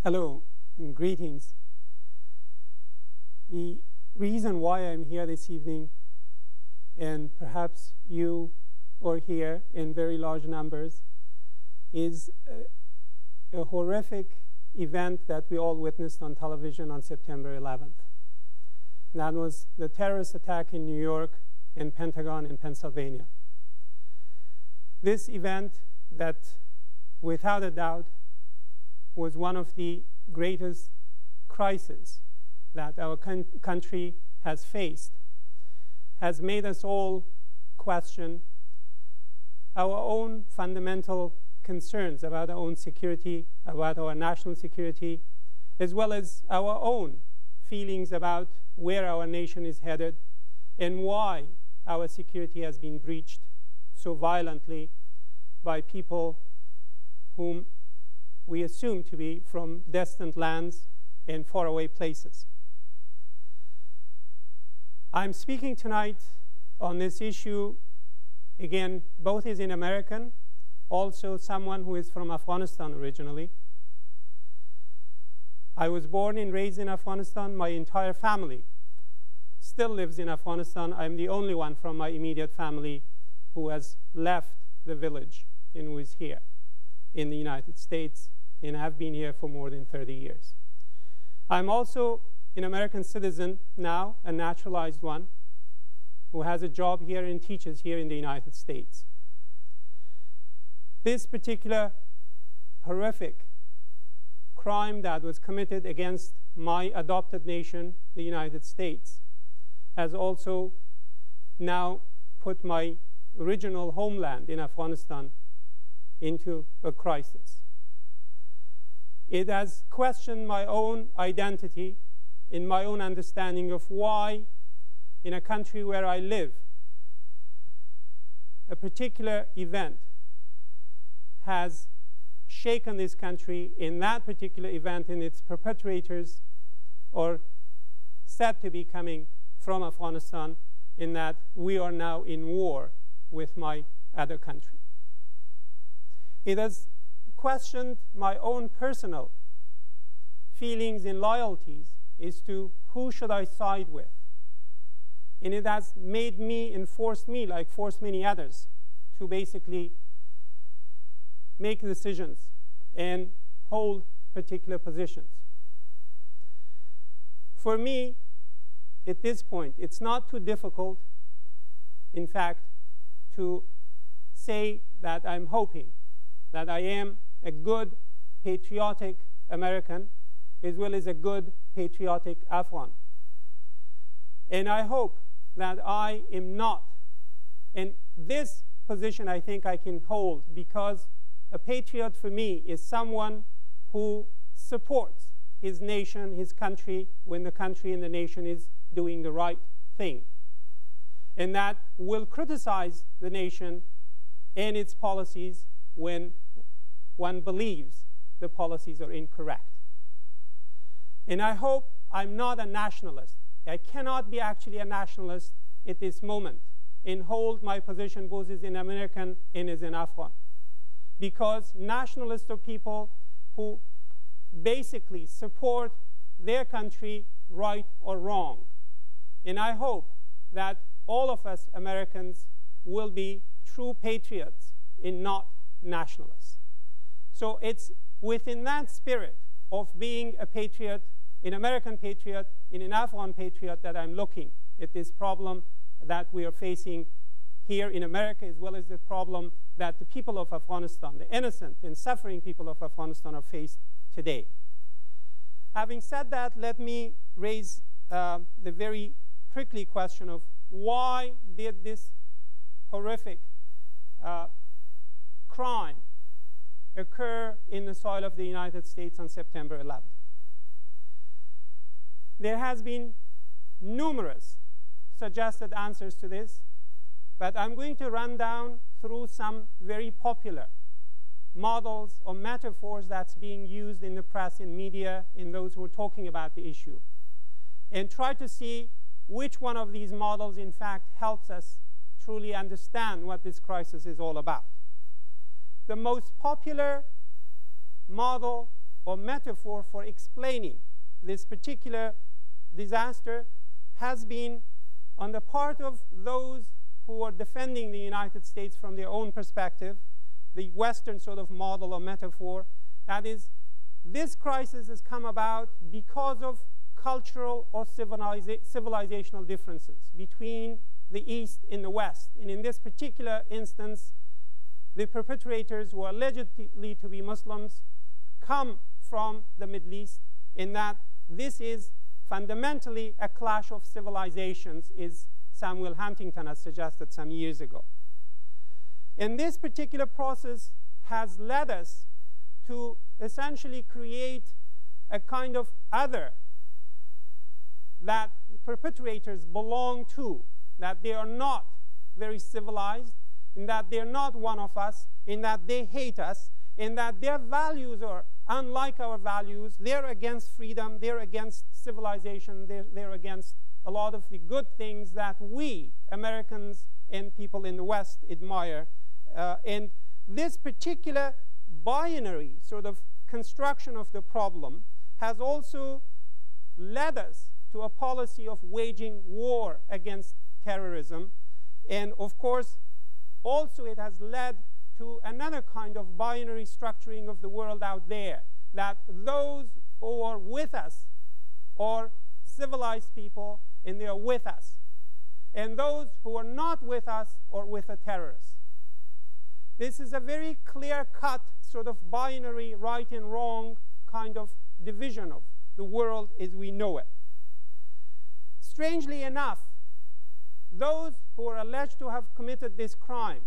Hello and greetings. The reason why I'm here this evening, and perhaps you are here in very large numbers, is a horrific event that we all witnessed on television on September 11th. And that was the terrorist attack in New York and Pentagon in Pennsylvania. This event that, without a doubt, was one of the greatest crises that our country has faced, has made us all question our own fundamental concerns about our own security, about our national security, as well as our own feelings about where our nation is headed and why our security has been breached so violently by people whom we assume to be from distant lands and faraway places. I'm speaking tonight on this issue, again, both as an American, also someone who is from Afghanistan originally. I was born and raised in Afghanistan. My entire family still lives in Afghanistan. I'm the only one from my immediate family who has left the village and who is here in the United States, and have been here for more than 30 years. I'm also an American citizen now, a naturalized one, who has a job here and teaches here in the United States. This particular horrific crime that was committed against my adopted nation, the United States, has also now put my original homeland in Afghanistan into a crisis. It has questioned my own identity and my own understanding of why, in a country where I live, a particular event has shaken this country. In that particular event, and its perpetrators are said to be coming from Afghanistan, in that we are now in war with my other country. It has questioned my own personal feelings and loyalties as to who should I side with. And it has made me and forced me, like forced many others, to basically make decisions and hold particular positions. For me, at this point, it's not too difficult, in fact, to say that I'm hoping that I am a good, patriotic American, as well as a good, patriotic Afghan. And I hope that I am not. And this position I think I can hold, because a patriot for me is someone who supports his nation, his country, when the country and the nation is doing the right thing. And that will criticize the nation and its policies when one believes the policies are incorrect. And I hope I'm not a nationalist. I cannot be actually a nationalist at this moment and hold my position both as an American and as an Afghan. Because nationalists are people who basically support their country, right or wrong. And I hope that all of us Americans will be true patriots and not nationalists. So it's within that spirit of being a patriot, an American patriot, and an Afghan patriot, that I'm looking at this problem that we are facing here in America, as well as the problem that the people of Afghanistan, the innocent and suffering people of Afghanistan, are faced today. Having said that, let me raise the very prickly question of why did this horrific crime occur in the soil of the United States on September 11th. There has been numerous suggested answers to this, but I'm going to run down through some very popular models or metaphors that's being used in the press and media in those who are talking about the issue, and try to see which one of these models in fact helps us truly understand what this crisis is all about. The most popular model or metaphor for explaining this particular disaster has been on the part of those who are defending the United States from their own perspective, the Western sort of model or metaphor. That is, this crisis has come about because of cultural or civilizational differences between the East and the West. And in this particular instance, the perpetrators, who are allegedly to be Muslims, come from the Middle East, in that this is fundamentally a clash of civilizations, as Samuel Huntington has suggested some years ago. And this particular process has led us to essentially create a kind of other that perpetrators belong to, that they are not very civilized, in that they're not one of us, in that they hate us, in that their values are unlike our values. They're against freedom, they're against civilization, they're against a lot of the good things that we, Americans and people in the West, admire. And this particular binary sort of construction of the problem has also led us to a policy of waging war against terrorism. And of course, also it has led to another kind of binary structuring of the world out there, that those who are with us are civilized people and they are with us, and those who are not with us are with a terrorist. This is a very clear-cut sort of binary right and wrong kind of division of the world as we know it. Strangely enough, those who are alleged to have committed this crime,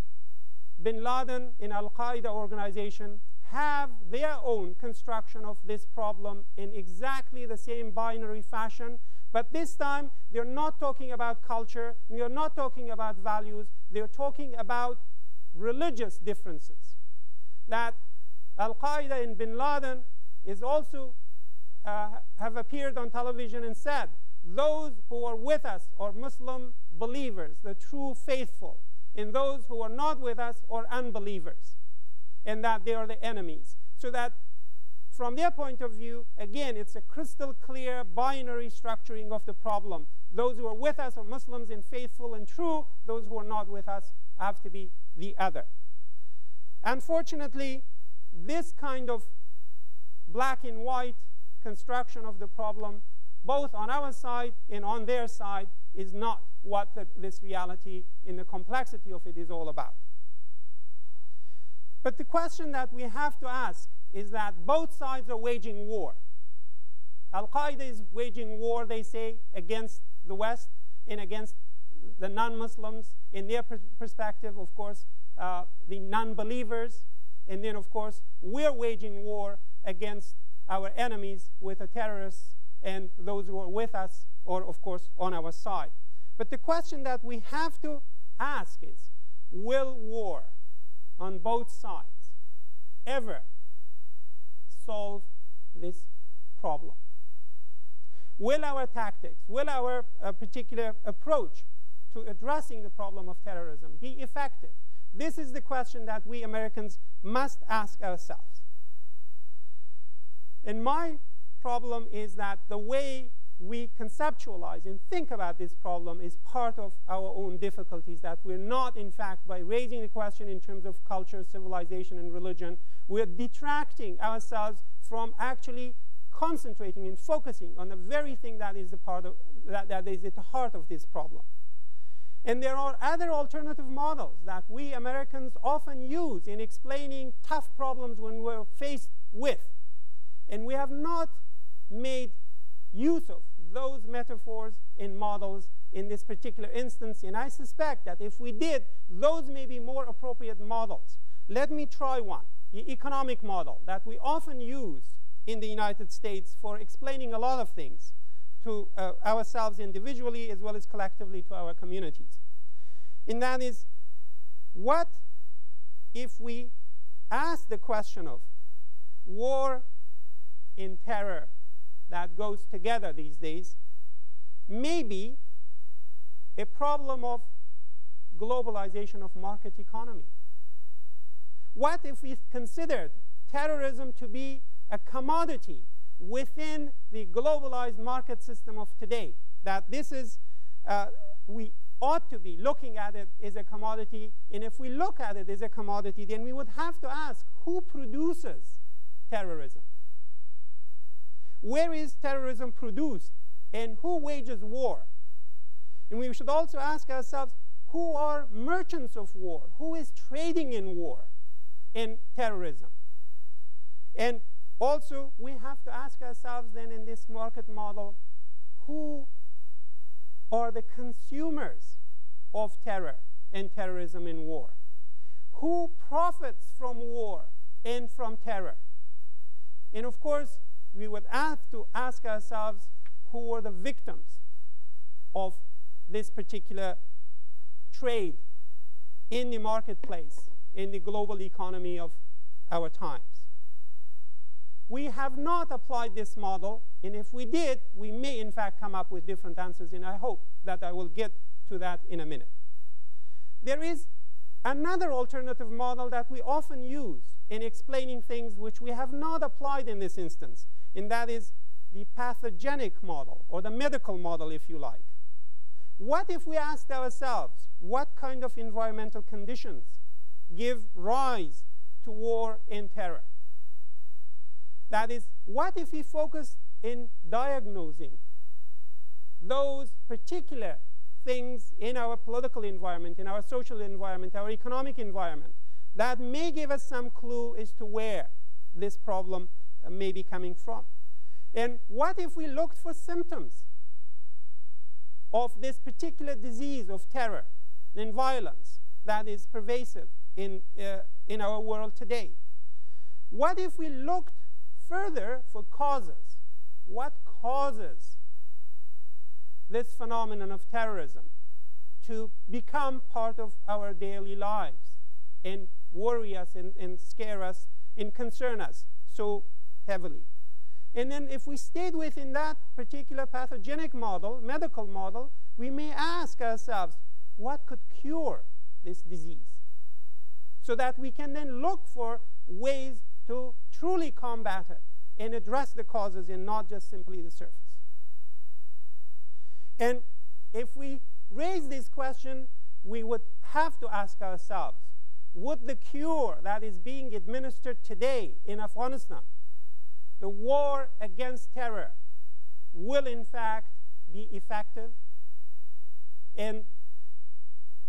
bin Laden and Al-Qaeda organization, have their own construction of this problem in exactly the same binary fashion, but this time they're not talking about culture, they're not talking about values, they're talking about religious differences. That Al-Qaeda and bin Laden is also have appeared on television and said, those who are with us are Muslim believers, the true faithful, and those who are not with us are unbelievers, and that they are the enemies. So that from their point of view, again, it's a crystal clear binary structuring of the problem. Those who are with us are Muslims and faithful and true. Those who are not with us have to be the other. Unfortunately, this kind of black and white construction of the problem, both on our side and on their side, is not what this reality in the complexity of it is all about. But the question that we have to ask is that both sides are waging war. Al-Qaeda is waging war, they say, against the West and against the non-Muslims. In their perspective, of course, the non-believers. And then, of course, we're waging war against our enemies with the terrorists and those who are with us or, of course, on our side. But the question that we have to ask is, will war on both sides ever solve this problem? Will our tactics, will our particular approach to addressing the problem of terrorism be effective? This is the question that we Americans must ask ourselves. And my problem is that the way we conceptualize and think about this problem is part of our own difficulties, that we're not, in fact, by raising the question in terms of culture, civilization, and religion, we're detracting ourselves from actually concentrating and focusing on the very thing that is, that is at the heart of this problem. And there are other alternative models that we Americans often use in explaining tough problems when we're faced with. And we have not made use of those metaphors and models in this particular instance. And I suspect that if we did, those may be more appropriate models. Let me try one, the economic model that we often use in the United States for explaining a lot of things to ourselves individually as well as collectively to our communities. And that is, what if we ask the question of war and terror that goes together these days, maybe a problem of globalization of market economy? What if we considered terrorism to be a commodity within the globalized market system of today. That this is, we ought to be looking at it as a commodity, and if we look at it as a commodity, then we would have to ask, who produces terrorism? Where is terrorism produced, and who wages war? And we should also ask ourselves, who are merchants of war? Who is trading in war, in terrorism? And also, we have to ask ourselves then in this market model, who are the consumers of terror and terrorism in war? Who profits from war and from terror? And of course, we would have to ask ourselves, who are the victims of this particular trade in the marketplace, in the global economy of our times? We have not applied this model, and if we did, we may in fact come up with different answers, and I hope that I will get to that in a minute. There is another alternative model that we often use in explaining things which we have not applied in this instance, and that is the pathogenic model, or the medical model, if you like. What if we asked ourselves, what kind of environmental conditions give rise to war and terror? That is, what if we focus in diagnosing those particular things in our political environment, in our social environment, our economic environment, that may give us some clue as to where this problem may be coming from? And what if we looked for symptoms of this particular disease of terror and violence that is pervasive in our world today? What if we looked further for causes? What causes this phenomenon of terrorism to become part of our daily lives and worry us and scare us and concern us so heavily? And then if we stayed within that particular pathogenic model, medical model, we may ask ourselves, what could cure this disease? So that we can then look for ways to truly combat it and address the causes and not just simply the surface. And if we raise this question, we would have to ask ourselves, would the cure that is being administered today in Afghanistan, the war against terror, will in fact be effective and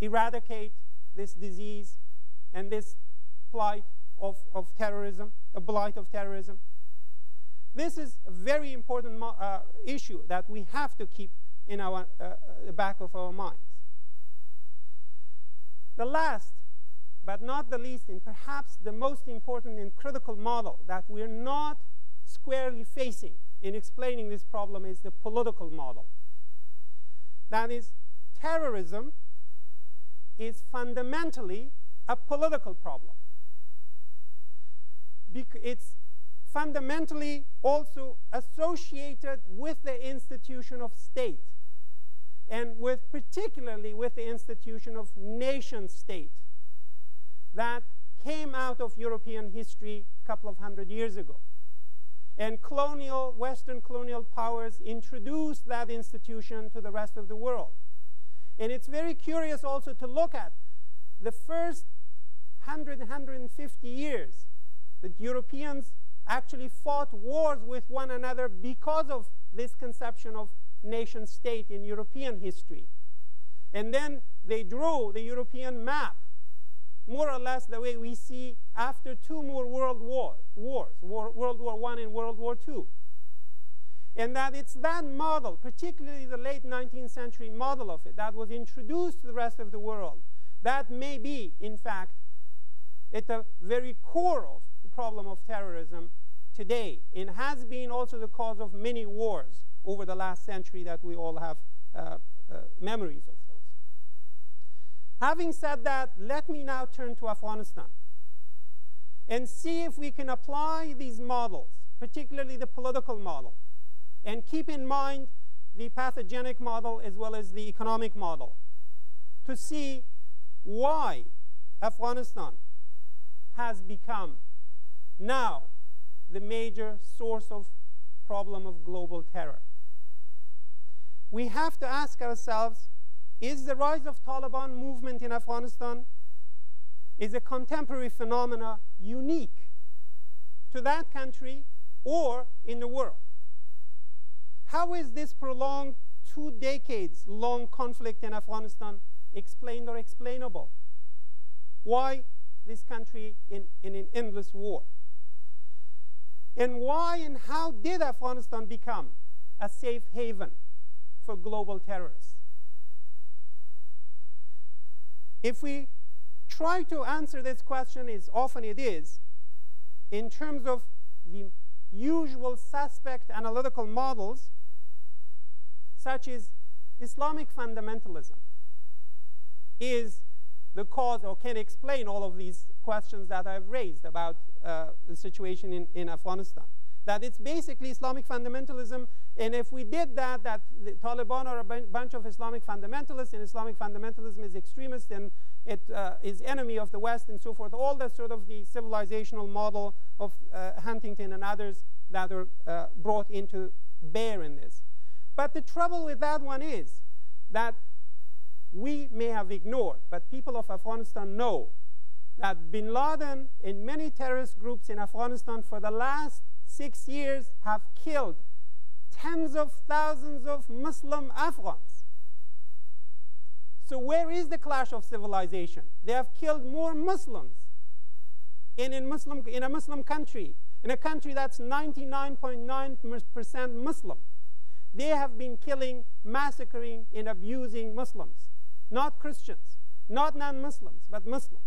eradicate this disease and this plight of terrorism, a blight of terrorism? This is a very important issue that we have to keep in our the back of our minds. The last, but not the least, and perhaps the most important and critical model that we're not squarely facing in explaining this problem is the political model. That is, terrorism is fundamentally a political problem. It's fundamentally also associated with the institution of state, and particularly with the institution of nation state that came out of European history a couple of hundred years ago. And Western colonial powers introduced that institution to the rest of the world. And it's very curious also to look at the first 150 years that Europeans actually fought wars with one another because of this conception of nation state in European history. And then they drew the European map, more or less the way we see after two more world wars, World War I and World War II. And that it's that model, particularly the late 19th century model of it, that was introduced to the rest of the world, that may be, in fact, at the very core of the problem of terrorism today, and has been also the cause of many wars over the last century that we all have memories of those. Having said that, let me now turn to Afghanistan and see if we can apply these models, particularly the political model, and keep in mind the pathogenic model as well as the economic model, to see why Afghanistan has become now the major source of problem of global terror. We have to ask ourselves, is the rise of Taliban movement in Afghanistan is a contemporary phenomena unique to that country or in the world? How is this prolonged 2 decades long conflict in Afghanistan explained or explainable? Why this country in an endless war? And why and how did Afghanistan become a safe haven for global terrorists? If we try to answer this question, as often it is, in terms of the usual suspect analytical models, such as Islamic fundamentalism is the cause or can explain all of these questions that I've raised about the situation in Afghanistan. That it's basically Islamic fundamentalism, and if we did that, that the Taliban are a bunch of Islamic fundamentalists, and Islamic fundamentalism is extremist, and it is enemy of the West, and so forth, all that sort of the civilizational model of Huntington and others that are brought into bear in this. But the trouble with that one is that we may have ignored, but people of Afghanistan know that bin Laden and many terrorist groups in Afghanistan for the last 6 years have killed tens of thousands of Muslim Afghans. So where is the clash of civilization? They have killed more Muslims in a Muslim country, in a country that's 99.9% Muslim. They have been killing, massacring, and abusing Muslims. Not Christians, not non-Muslims, but Muslims.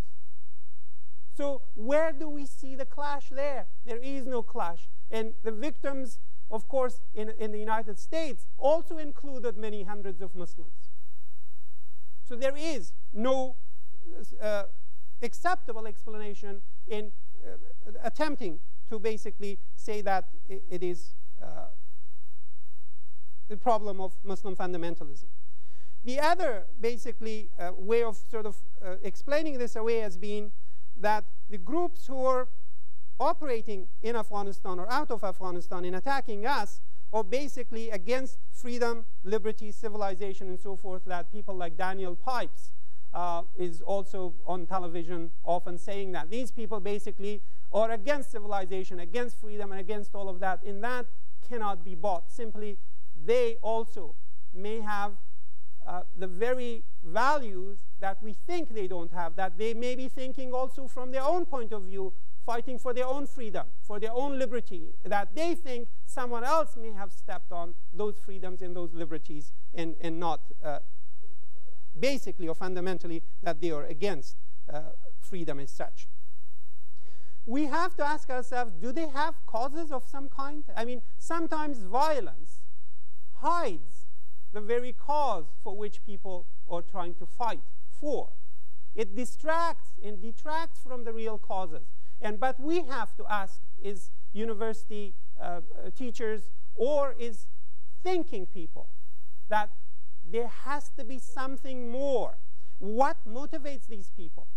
So where do we see the clash there? There is no clash. And the victims, of course, in the United States also included many hundreds of Muslims. So there is no acceptable explanation in attempting to basically say that it is the problem of Muslim fundamentalism. The other, basically, way of sort of explaining this away has been that the groups who are operating in Afghanistan or out of Afghanistan in attacking us are basically against freedom, liberty, civilization, and so forth, that people like Daniel Pipes is also on television often saying that. These people basically are against civilization, against freedom, and against all of that, and that cannot be bought. Simply, they also may have the very values that we think they don't have, that they may be thinking also from their own point of view, fighting for their own freedom, for their own liberty, that they think someone else may have stepped on those freedoms and those liberties, and not basically or fundamentally that they are against freedom as such. We have to ask ourselves, do they have causes of some kind? I mean, sometimes violence hides the very cause for which people are trying to fight for. It distracts and detracts from the real causes. But we have to ask, is university teachers or is thinking people, that there has to be something more. What motivates these people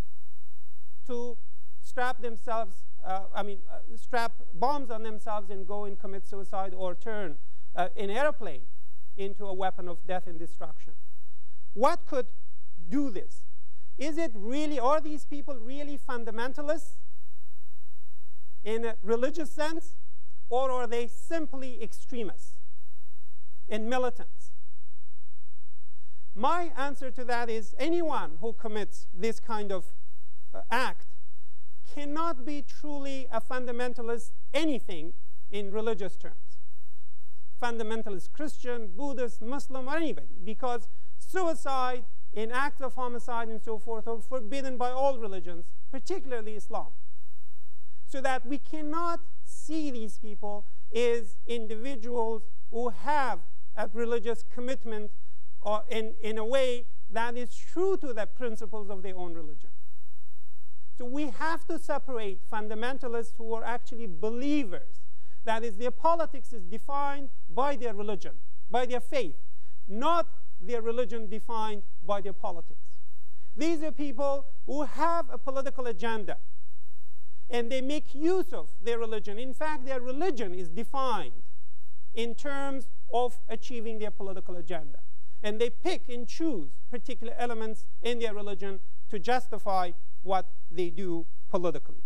to strap themselves, strap bombs on themselves and go and commit suicide or turn an airplane into a weapon of death and destruction? What could do this? Is it really, are these people really fundamentalists in a religious sense, or are they simply extremists and militants? My answer to that is anyone who commits this kind of act cannot be truly a fundamentalist anything in religious terms. Fundamentalist Christian, Buddhist, Muslim, or anybody, because suicide and acts of homicide and so forth are forbidden by all religions, particularly Islam. So that we cannot see these people as individuals who have a religious commitment or in a way that is true to the principles of their own religion. So we have to separate fundamentalists who are actually believers. That is, their politics is defined by their religion, by their faith, not their religion defined by their politics. These are people who have a political agenda. and they make use of their religion. In fact, their religion is defined in terms of achieving their political agenda. And they pick and choose particular elements in their religion to justify what they do politically.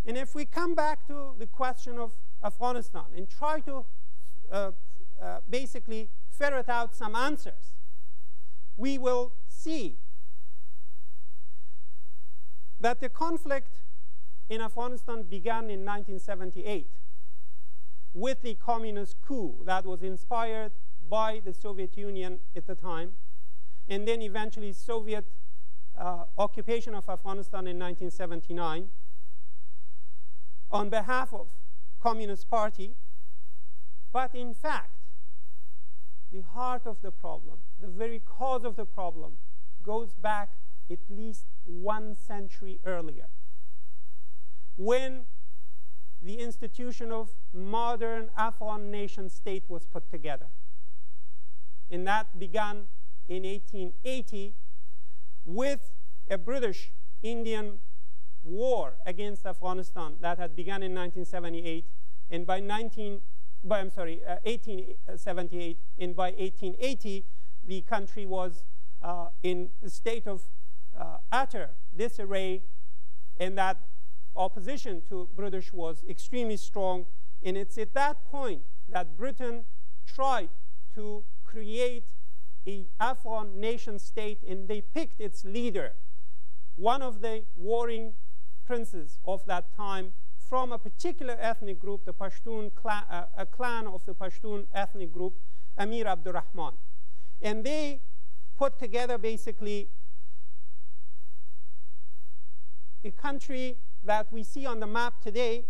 And if we come back to the question of Afghanistan and try to basically ferret out some answers, we will see that the conflict in Afghanistan began in 1978 with the communist coup that was inspired by the Soviet Union at the time, and then eventually Soviet occupation of Afghanistan in 1979 on behalf of Communist Party. But in fact, the heart of the problem, the very cause of the problem, goes back at least 1 century earlier, when the institution of modern Afghan nation state was put together. And that began in 1880 with a British-Indian war against Afghanistan that had begun in 1978, and by 1878, and by 1880, the country was in a state of utter disarray, and that opposition to British was extremely strong. And it's at that point that Britain tried to create an Afghan nation state, and they picked its leader, one of the warring princes of that time, from a particular ethnic group, the Pashtun clan, a clan of the Pashtun ethnic group, Amir Abdurrahman. And they put together basically a country that we see on the map today.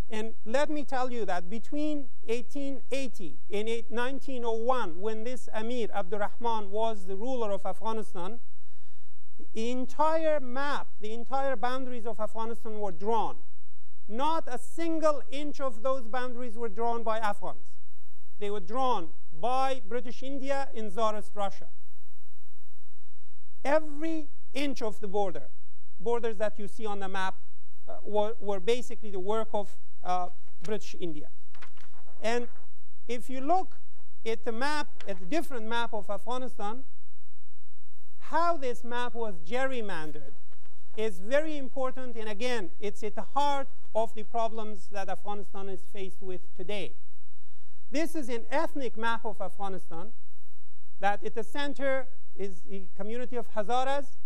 And let me tell you that between 1880 and 1901, when this Amir Abdurrahman was the ruler of Afghanistan, the entire map, the entire boundaries of Afghanistan were drawn. Not a single inch of those boundaries were drawn by Afghans. They were drawn by British India in Tsarist Russia. Every inch of the borders that you see on the map were basically the work of British India. And if you look at the map, at the different map of Afghanistan, how this map was gerrymandered is very important, and again, it's at the heart of the problems that Afghanistan is faced with today. This is an ethnic map of Afghanistan, that at the center is the community of Hazaras,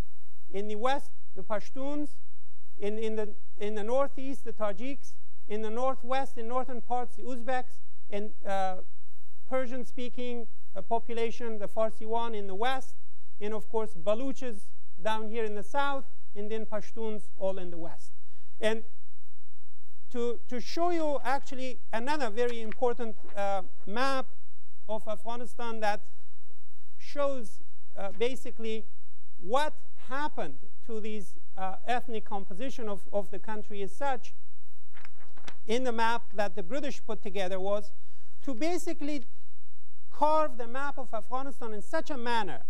in the west, the Pashtuns, in the northeast, the Tajiks, in the northwest and northern parts, the Uzbeks, and Persian-speaking population, the Farsiwan in the west, and of course Baluchis down here in the south, and then Pashtuns all in the west. And to show you actually another very important map of Afghanistan that shows basically what happened to these ethnic composition of the country is such, in the map that the British put together, was to basically carve the map of Afghanistan in such a manner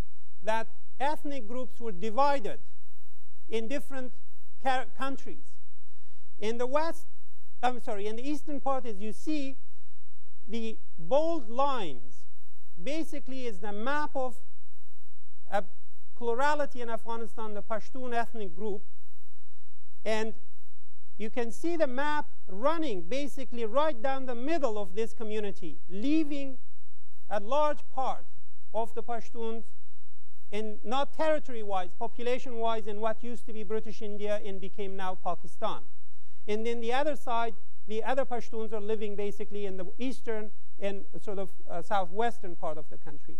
that ethnic groups were divided in different countries. In the west, in the eastern part, as you see, the bold lines basically is the map of a plurality in Afghanistan, the Pashtun ethnic group. And you can see the map running basically right down the middle of this community, leaving a large part of the Pashtuns, in not territory-wise, population-wise, in what used to be British India and became now Pakistan. And then the other side, the other Pashtuns are living basically in the eastern and sort of southwestern part of the country.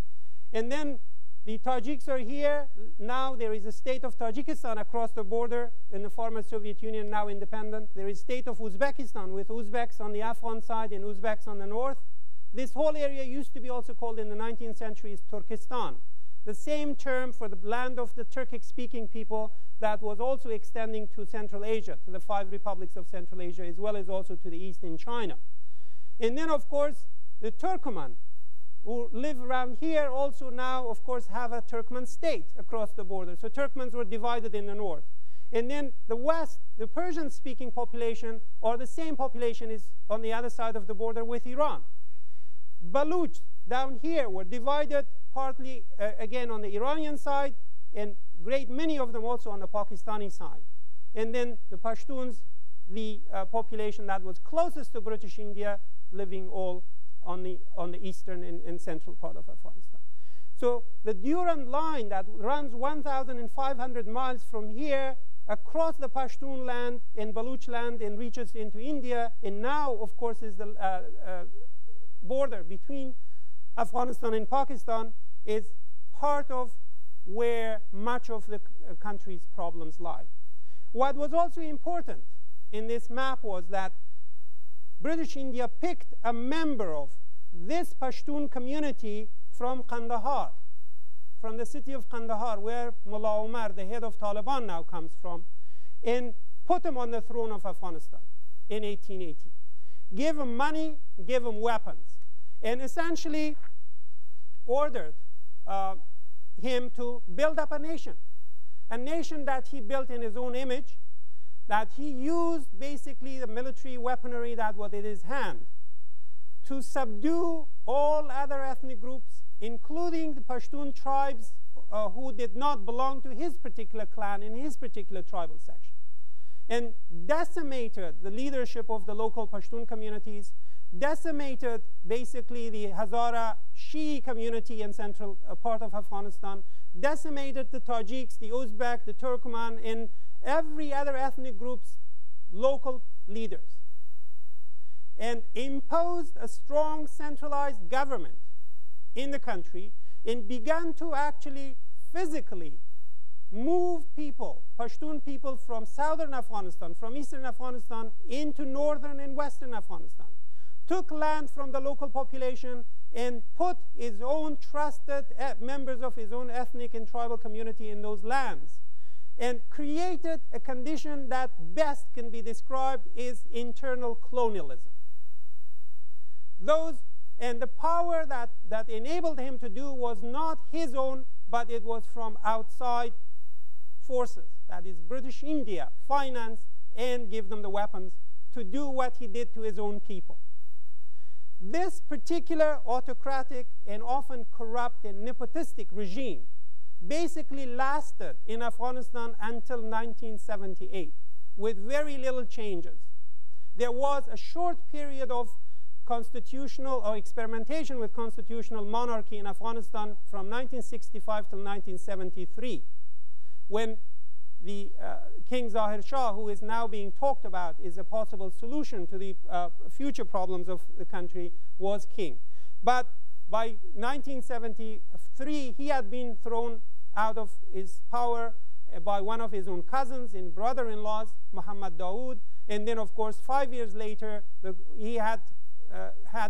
And then the Tajiks are here. Now there is a state of Tajikistan across the border in the former Soviet Union, now independent. There is state of Uzbekistan with Uzbeks on the Afghan side and Uzbeks on the north. This whole area used to be also called in the 19th century Turkestan, the same term for the land of the Turkic-speaking people that was also extending to Central Asia, to the 5 republics of Central Asia, as well as also to the east in China. And then, of course, the Turkoman who live around here also now, of course, have a Turkmen state across the border. So Turkmens were divided in the north. And then the west, the Persian-speaking population, or the same population, is on the other side of the border with Iran. Baluch down here were divided partly, again, on the Iranian side, and great many of them also on the Pakistani side. And then the Pashtuns, the population that was closest to British India, living all on the eastern and central part of Afghanistan. So the Durand line that runs 1,500 miles from here across the Pashtun land and Baluch land and reaches into India, and now, of course, is the border between Afghanistan and Pakistan, is part of where much of the country's problems lie. What was also important in this map was that British India picked a member of this Pashtun community from Kandahar, from the city of Kandahar, where Mullah Omar, the head of Taliban, now comes from, and put him on the throne of Afghanistan in 1880. Gave him money, gave him weapons, and essentially ordered him to build up a nation that he built in his own image, that he used basically the military weaponry that was in his hand to subdue all other ethnic groups, including the Pashtun tribes who did not belong to his particular clan in his particular tribal section, and decimated the leadership of the local Pashtun communities, decimated basically the Hazara Shi'i community in central part of Afghanistan, decimated the Tajiks, the Uzbek, the Turkmen, and every other ethnic group's local leaders, and imposed a strong centralized government in the country, and began to actually physically move people, Pashtun people, from southern Afghanistan, from eastern Afghanistan, into northern and western Afghanistan, took land from the local population, and put his own trusted members of his own ethnic and tribal community in those lands, and created a condition that best can be described as internal colonialism. And the power that enabled him to do was not his own, but it was from outside forces. That is, British India financed and gave them the weapons to do what he did to his own people. This particular autocratic and often corrupt and nepotistic regime basically lasted in Afghanistan until 1978, with very little changes. There was a short period of constitutional or experimentation with constitutional monarchy in Afghanistan from 1965 till 1973, when the King Zahir Shah, who is now being talked about as a possible solution to the future problems of the country, was king. But by 1973, he had been thrown out of his power by one of his own cousins and brother-in-laws, Muhammad Dawood. And then, of course, 5 years later, he had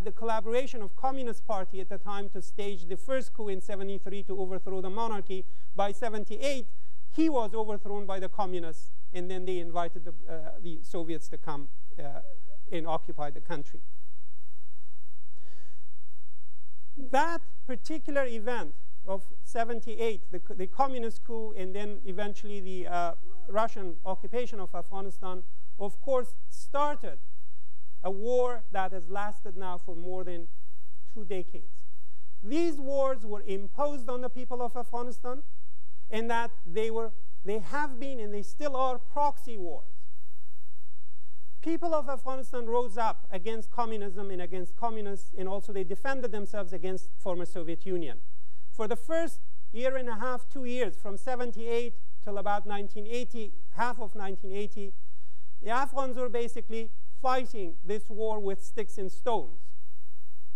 the collaboration of Communist Party at the time to stage the first coup in 73 to overthrow the monarchy. By 78, he was overthrown by the communists, and then they invited the Soviets to come and occupy the country. That particular event of 78, the communist coup, and then eventually the Russian occupation of Afghanistan, of course, started a war that has lasted now for more than 2 decades. These wars were imposed on the people of Afghanistan, and that they have been and they still are proxy wars. People of Afghanistan rose up against communism and against communists, and also they defended themselves against former Soviet Union. For the first year and a half, 2 years, from 78 till about 1980, half of 1980, the Afghans were basically fighting this war with sticks and stones.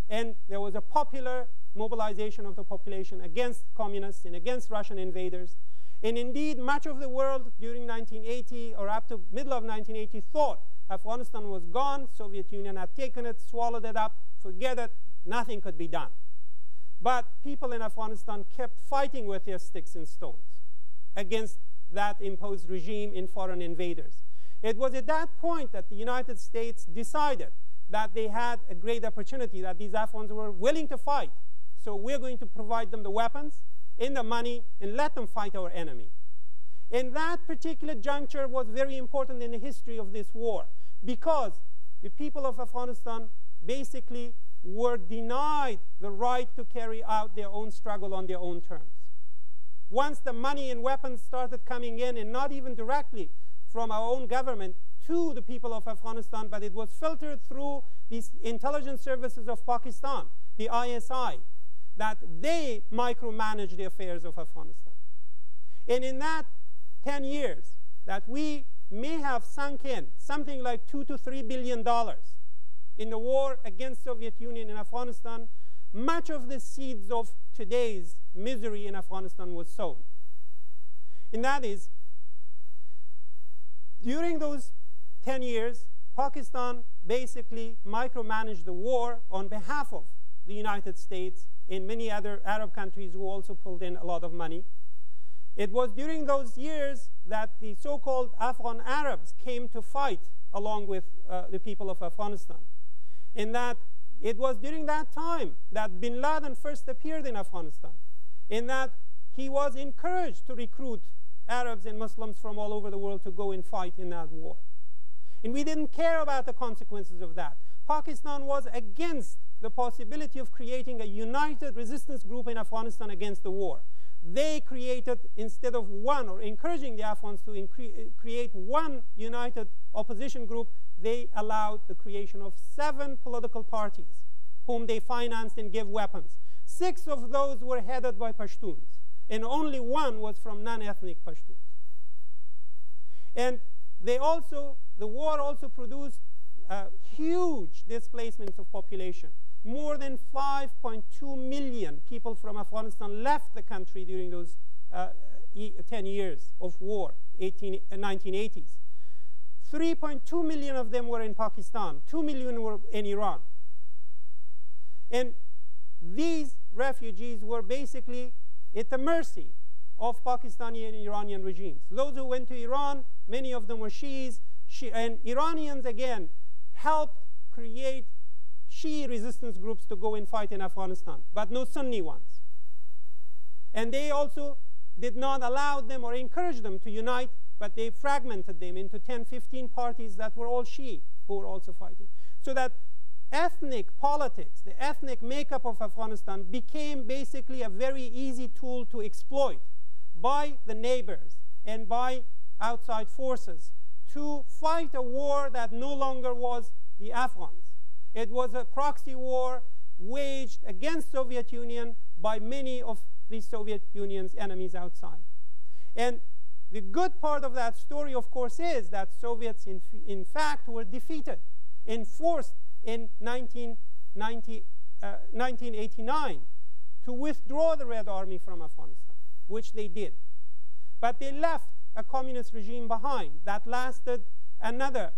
And there was a popular mobilization of the population against communists and against Russian invaders. And indeed, much of the world during 1980 or up to middle of 1980 thought Afghanistan was gone, Soviet Union had taken it, swallowed it up, forget it, nothing could be done. But people in Afghanistan kept fighting with their sticks and stones against that imposed regime in foreign invaders. It was at that point that the United States decided that they had a great opportunity, that these Afghans were willing to fight. So we're going to provide them the weapons and the money and let them fight our enemy. And that particular juncture was very important in the history of this war, because the people of Afghanistan basically were denied the right to carry out their own struggle on their own terms. Once the money and weapons started coming in, and not even directly from our own government to the people of Afghanistan, but it was filtered through these intelligence services of Pakistan, the ISI, that they micromanage the affairs of Afghanistan. And in that 10 years that we may have sunk in something like $2 to $3 billion in the war against Soviet Union in Afghanistan, much of the seeds of today's misery in Afghanistan was sown. And that is, during those 10 years, Pakistan basically micromanaged the war on behalf of the United States and many other Arab countries who also pulled in a lot of money. It was during those years that the so-called Afghan Arabs came to fight along with the people of Afghanistan. In that it was during that time that bin Laden first appeared in Afghanistan, in that he was encouraged to recruit Arabs and Muslims from all over the world to go and fight in that war. And we didn't care about the consequences of that. Pakistan was against the possibility of creating a united resistance group in Afghanistan against the war. They created, instead of one, or encouraging the Afghans to create one united opposition group, they allowed the creation of 7 political parties whom they financed and gave weapons. 6 of those were headed by Pashtuns, and only 1 was from non-ethnic Pashtuns. And they also, the war also produced huge displacements of population. More than 5.2 million people from Afghanistan left the country during those 10 years of war, 1980s. 3.2 million of them were in Pakistan, 2 million were in Iran. And these refugees were basically at the mercy of Pakistani and Iranian regimes. Those who went to Iran, many of them were Shiis, and Iranians, again, helped create Shia resistance groups to go and fight in Afghanistan, but no Sunni ones. And they also did not allow them or encourage them to unite, but they fragmented them into 10, 15 parties that were all Shia who were also fighting. So that ethnic politics, the ethnic makeup of Afghanistan, became basically a very easy tool to exploit by the neighbors and by outside forces to fight a war that no longer was the Afghans. It was a proxy war waged against Soviet Union by many of the Soviet Union's enemies outside. And the good part of that story, of course, is that Soviets, in fact, were defeated and forced in 1989 to withdraw the Red Army from Afghanistan, which they did. But they left a communist regime behind that lasted another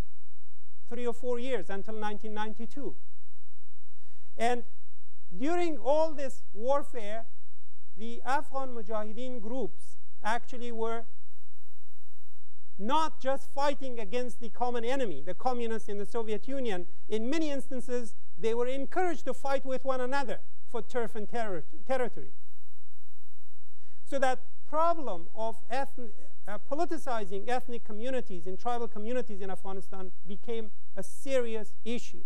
3 or 4 years until 1992. And during all this warfare, the Afghan Mujahideen groups actually were not just fighting against the common enemy, the communists in the Soviet Union. In many instances, they were encouraged to fight with one another for turf and territory. So that problem of politicizing ethnic communities and tribal communities in Afghanistan became a serious issue.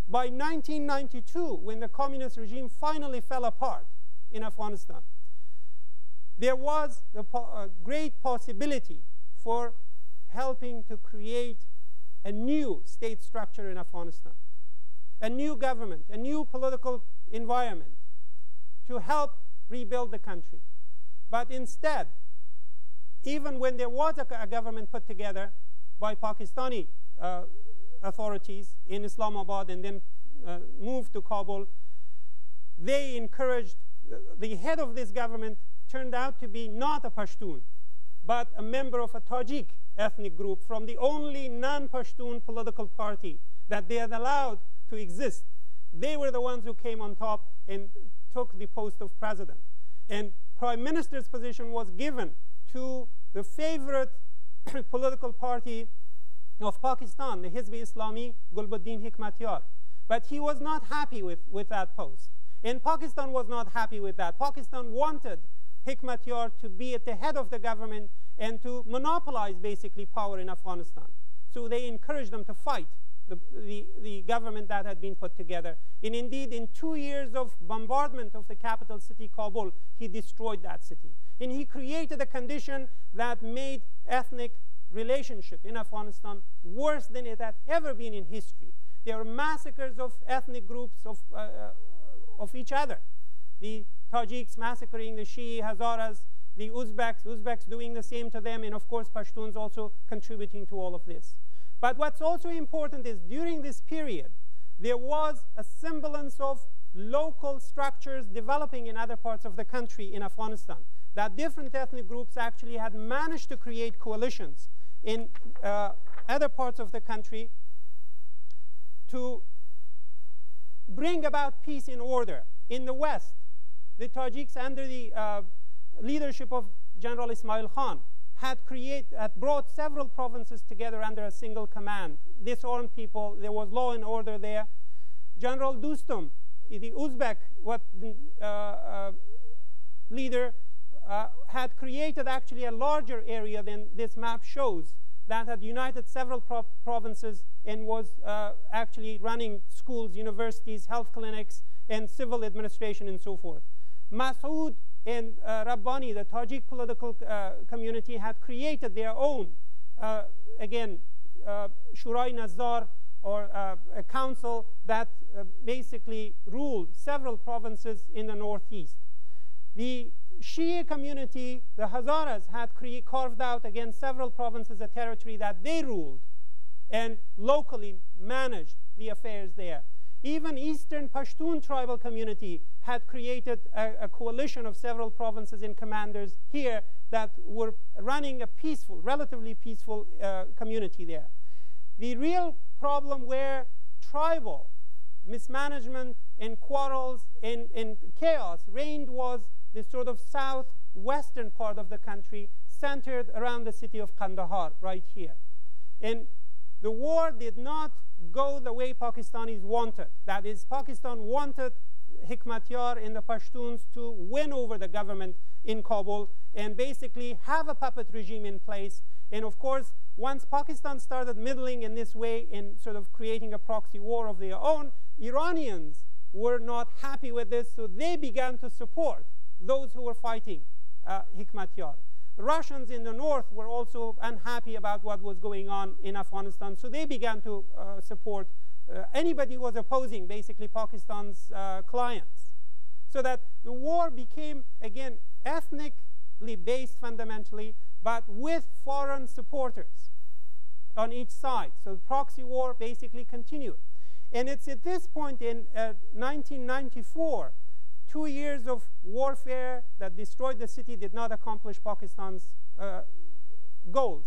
By 1992, when the communist regime finally fell apart in Afghanistan, there was a great possibility for helping to create a new state structure in Afghanistan, a new government, a new political environment to help rebuild the country. But instead, even when there was a government put together by Pakistani authorities in Islamabad and then moved to Kabul, they encouraged, the head of this government turned out to be not a Pashtun, but a member of a Tajik ethnic group from the only non-Pashtun political party that they had allowed to exist. They were the ones who came on top and took the post of president. And Prime Minister's position was given to the favorite political party of Pakistan, the Hizb-e-Islami, Gulbuddin Hikmatyar. But he was not happy with that post. And Pakistan was not happy with that. Pakistan wanted Hikmatyar to be at the head of the government and to monopolize basically power in Afghanistan. So they encouraged them to fight the government that had been put together. And indeed, in 2 years of bombardment of the capital city, Kabul, he destroyed that city. And he created a condition that made ethnic relationship in Afghanistan worse than it had ever been in history. There were massacres of ethnic groups of each other. The Tajiks massacring the Shia, Hazaras, the Uzbeks doing the same to them, and of course Pashtuns also contributing to all of this. But what's also important is during this period, there was a semblance of local structures developing in other parts of the country in Afghanistan, that different ethnic groups actually had managed to create coalitions in other parts of the country to bring about peace and order. In the West, the Tajiks, under the leadership of General Ismail Khan, had brought several provinces together under a single command, disarmed people, there was law and order there. General Dostum, the Uzbek leader, had created actually a larger area than this map shows, that had united several provinces and was actually running schools, universities, health clinics, and civil administration and so forth. Masoud and Rabbani, the Tajik political community, had created their own, again, Shurai Nazar, or a council that basically ruled several provinces in the northeast. The Shia community, the Hazaras, had carved out again several provinces, a territory that they ruled and locally managed the affairs there. Even Eastern Pashtun tribal community had created a coalition of several provinces and commanders here that were running a peaceful, relatively peaceful community there. The real problem where tribal mismanagement and quarrels and chaos reigned was the sort of southwestern part of the country, centered around the city of Kandahar, right here. And the war did not go the way Pakistanis wanted. That is, Pakistan wanted Hikmatyar and the Pashtuns to win over the government in Kabul and basically have a puppet regime in place. And of course, once Pakistan started middling in this way in sort of creating a proxy war of their own, Iranians were not happy with this, so they began to support those who were fighting Hikmatyar. The Russians in the north were also unhappy about what was going on in Afghanistan, so they began to support anybody who was opposing, basically, Pakistan's clients. So that the war became, again, ethnically based fundamentally, but with foreign supporters on each side. So the proxy war basically continued. And it's at this point in 1994, 2 years of warfare that destroyed the city did not accomplish Pakistan's goals.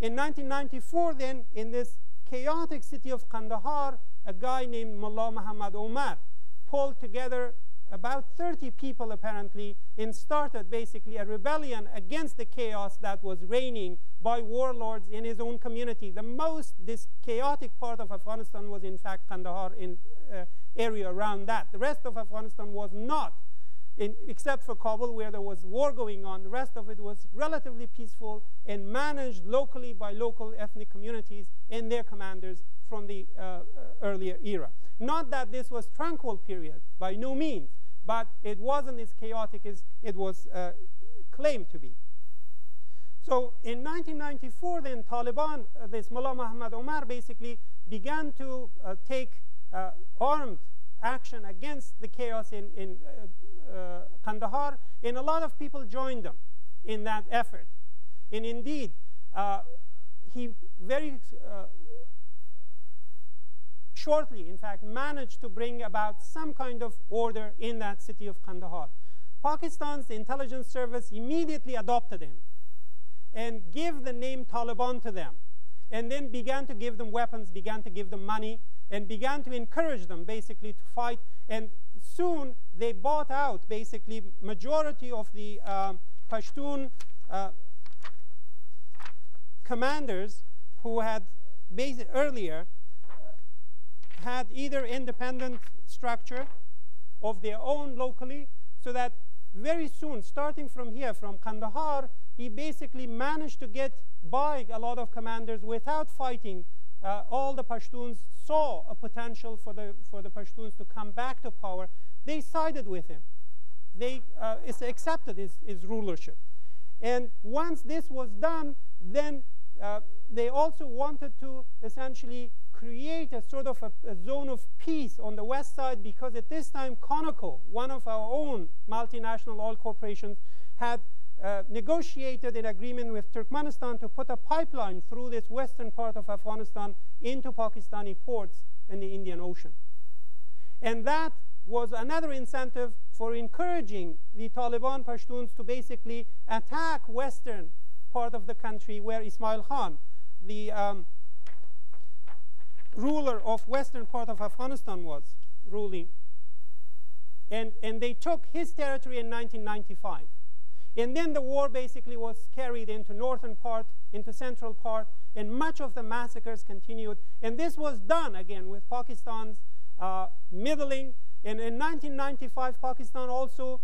In 1994, then, in this chaotic city of Kandahar, a guy named Mullah Muhammad Omar pulled together about 30 people, apparently, and started basically a rebellion against the chaos that was reigning by warlords in his own community. The most chaotic part of Afghanistan was, in fact, Kandahar in area around that. The rest of Afghanistan was not, except for Kabul, where there was war going on. The rest of it was relatively peaceful and managed locally by local ethnic communities and their commanders from the earlier era. Not that this was tranquil period, by no means, but it wasn't as chaotic as it was claimed to be. So in 1994, then, Taliban, this Mullah Muhammad Omar, basically began to take armed action against the chaos in Kandahar, and a lot of people joined them in that effort. And indeed, he very shortly, in fact, managed to bring about some kind of order in that city of Kandahar. Pakistan's intelligence service immediately adopted him and gave the name Taliban to them, and then began to give them weapons, began to give them money, and began to encourage them basically to fight. And soon they bought out basically majority of the Pashtun commanders who had earlier had either independent structure of their own locally, so that very soon, starting from here, from Kandahar, he basically managed to get by a lot of commanders without fighting. All the Pashtuns saw a potential for the Pashtuns to come back to power. They sided with him. They accepted his rulership. And once this was done, then they also wanted to essentially create a sort of a zone of peace on the west side, because at this time Conoco, one of our own multinational oil corporations, had negotiated an agreement with Turkmenistan to put a pipeline through this western part of Afghanistan into Pakistani ports in the Indian Ocean. And that was another incentive for encouraging the Taliban Pashtuns to basically attack western part of the country where Ismail Khan, the ruler of western part of Afghanistan, was ruling. And they took his territory in 1995. And then the war basically was carried into northern part, into central part, and much of the massacres continued. And this was done again with Pakistan's middling. And in 1995, Pakistan also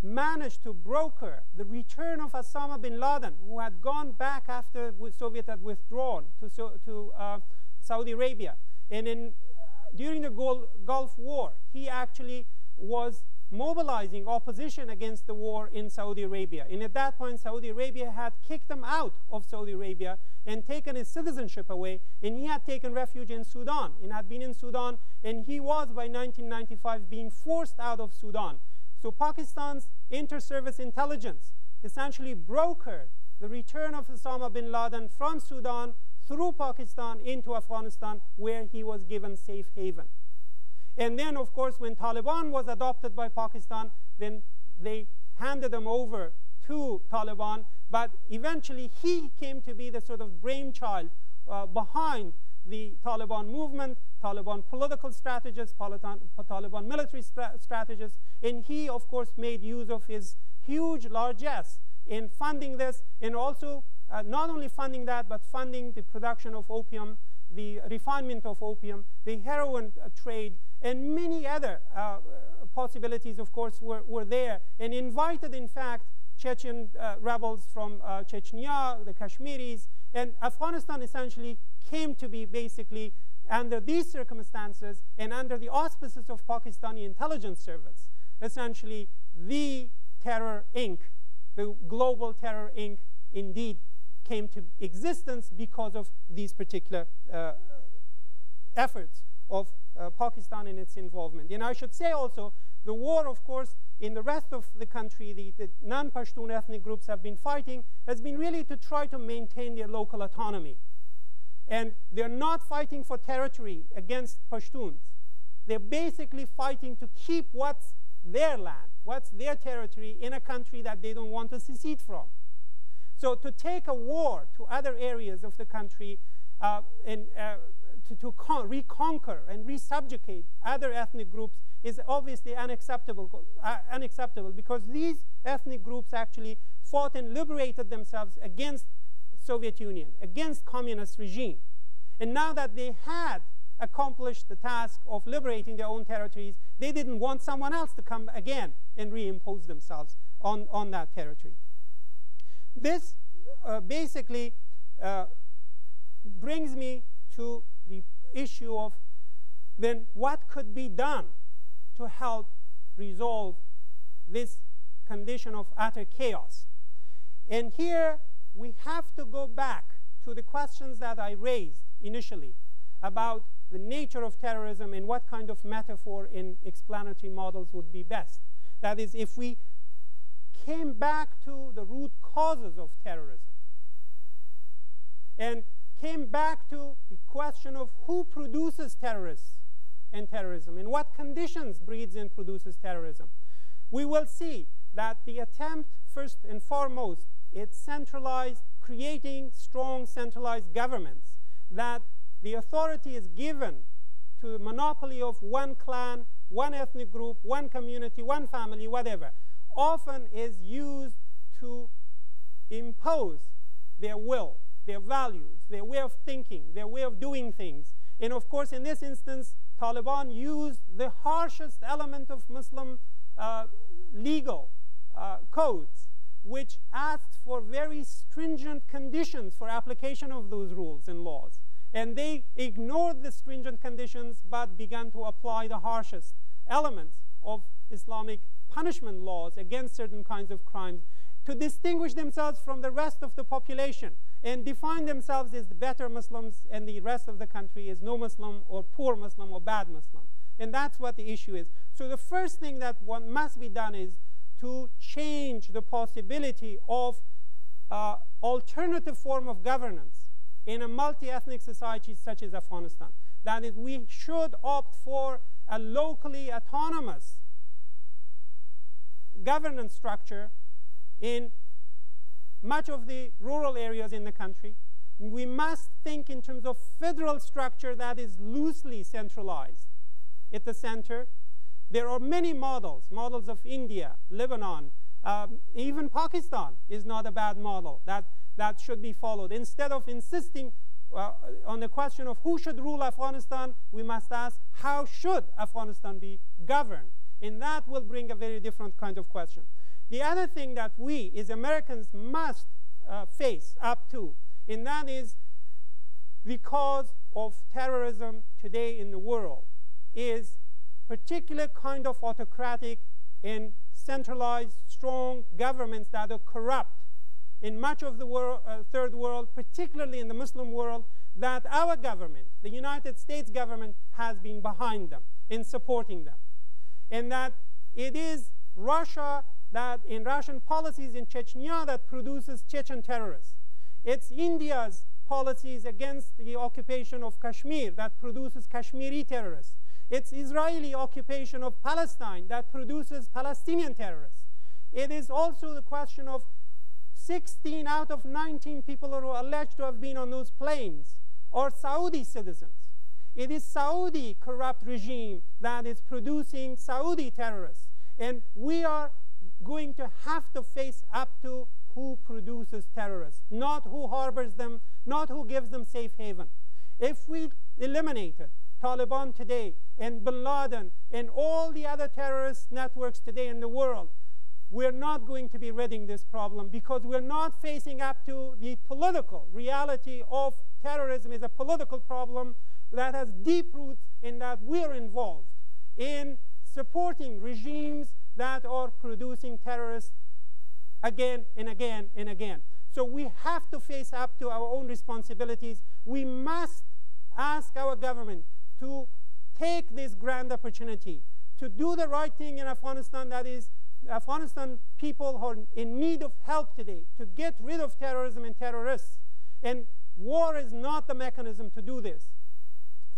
managed to broker the return of Osama bin Laden, who had gone back after Soviet had withdrawn to Saudi Arabia. And during the Gulf War, he actually was mobilizing opposition against the war in Saudi Arabia. And at that point, Saudi Arabia had kicked him out of Saudi Arabia and taken his citizenship away, and he had taken refuge in Sudan and had been in Sudan, and he was by 1995 being forced out of Sudan. So Pakistan's inter-service intelligence essentially brokered the return of Osama bin Laden from Sudan through Pakistan into Afghanistan, where he was given safe haven. And then, of course, when Taliban was adopted by Pakistan, then they handed him over to Taliban. But eventually, he came to be the sort of brainchild behind the Taliban movement, Taliban political strategist, Taliban military strategist. And he, of course, made use of his huge largesse in funding this, and also not only funding that, but funding the production of opium, the refinement of opium, the heroin trade, and many other possibilities, of course, were there, and invited, in fact, Chechen rebels from Chechnya, the Kashmiris, and Afghanistan essentially came to be basically under these circumstances and under the auspices of Pakistani intelligence service, essentially the terror Inc., the global terror Inc., indeed came to existence because of these particular efforts of Pakistan and its involvement. And I should say also, the war, of course, in the rest of the country, the non-Pashtun ethnic groups have been fighting, has been really to try to maintain their local autonomy. And they're not fighting for territory against Pashtuns. They're basically fighting to keep what's their land, what's their territory in a country that they don't want to secede from. So to take a war to other areas of the country and to reconquer and resubjugate other ethnic groups is obviously unacceptable because these ethnic groups actually fought and liberated themselves against Soviet Union, against communist regime. And now that they had accomplished the task of liberating their own territories, they didn't want someone else to come again and reimpose themselves on that territory. This basically brings me to the issue of then what could be done to help resolve this condition of utter chaos. And here we have to go back to the questions that I raised initially about the nature of terrorism and what kind of metaphor in explanatory models would be best. That is, if we came back to the root causes of terrorism and came back to the question of who produces terrorists and terrorism, and what conditions breeds and produces terrorism, we will see that the attempt, first and foremost, it's centralized, creating strong centralized governments, that the authority is given to the monopoly of one clan, one ethnic group, one community, one family, whatever, often is used to impose their will, their values, their way of thinking, their way of doing things. And of course, in this instance, Taliban used the harshest element of Muslim legal codes, which asked for very stringent conditions for application of those rules and laws. And they ignored the stringent conditions but began to apply the harshest elements of Islamic punishment laws against certain kinds of crimes to distinguish themselves from the rest of the population and define themselves as the better Muslims, and the rest of the country is no Muslim or poor Muslim or bad Muslim. And that's what the issue is. So the first thing that one must be done is to change the possibility of alternative form of governance in a multi-ethnic society such as Afghanistan. That is, we should opt for a locally autonomous governance structure in much of the rural areas in the country. We must think in terms of federal structure that is loosely centralized at the center. There are many models of India, Lebanon, even Pakistan is not a bad model that should be followed. Instead of insisting on the question of who should rule Afghanistan, we must ask how should Afghanistan be governed? And that will bring a very different kind of question. The other thing that we as Americans must face up to, and that is the cause of terrorism today in the world, is particular kind of autocratic and centralized, strong governments that are corrupt in much of the world, third world, particularly in the Muslim world, that our government, the United States government, has been behind them in supporting them. And that it is Russia that in Russian policies in Chechnya that produces Chechen terrorists. It's India's policies against the occupation of Kashmir that produces Kashmiri terrorists. It's Israeli occupation of Palestine that produces Palestinian terrorists. It is also the question of 16 out of 19 people who are alleged to have been on those planes are Saudi citizens. It is Saudi corrupt regime that is producing Saudi terrorists. And we are going to have to face up to who produces terrorists, not who harbors them, not who gives them safe haven. If we eliminated Taliban today and Bin Laden and all the other terrorist networks today in the world, we're not going to be ridding this problem, because we're not facing up to the political reality of terrorism is a political problem that has deep roots in that we're involved in supporting regimes that are producing terrorists again and again and again. So we have to face up to our own responsibilities. We must ask our government to take this grand opportunity to do the right thing in Afghanistan, that is, Afghanistan people who are in need of help today to get rid of terrorism and terrorists. And war is not the mechanism to do this.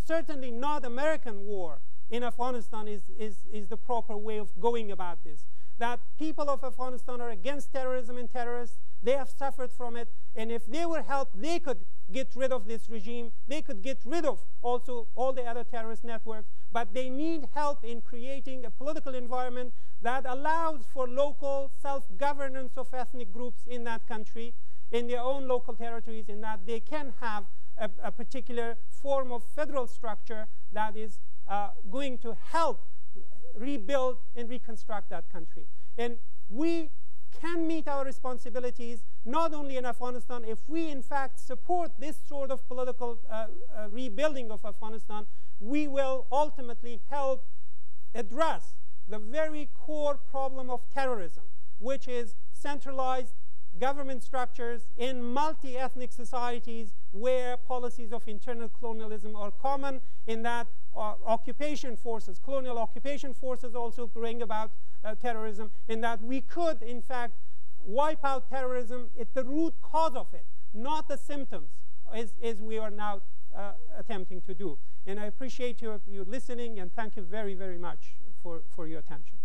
Certainly not American war in Afghanistan is the proper way of going about this. That people of Afghanistan are against terrorism and terrorists. They have suffered from it. And if they were helped, they could get rid of this regime. They could get rid of also all the other terrorist networks. But they need help in creating a political environment that allows for local self-governance of ethnic groups in that country, in their own local territories, in that they can have a particular form of federal structure that is going to help rebuild and reconstruct that country. And we can meet our responsibilities not only in Afghanistan. If we in fact support this sort of political rebuilding of Afghanistan, we will ultimately help address the very core problem of terrorism, which is centralized government structures in multi-ethnic societies where policies of internal colonialism are common, in that occupation forces, colonial occupation forces also bring about terrorism, in that we could in fact wipe out terrorism at the root cause of it, not the symptoms, as we are now attempting to do. And I appreciate you listening, and thank you very, very much for your attention.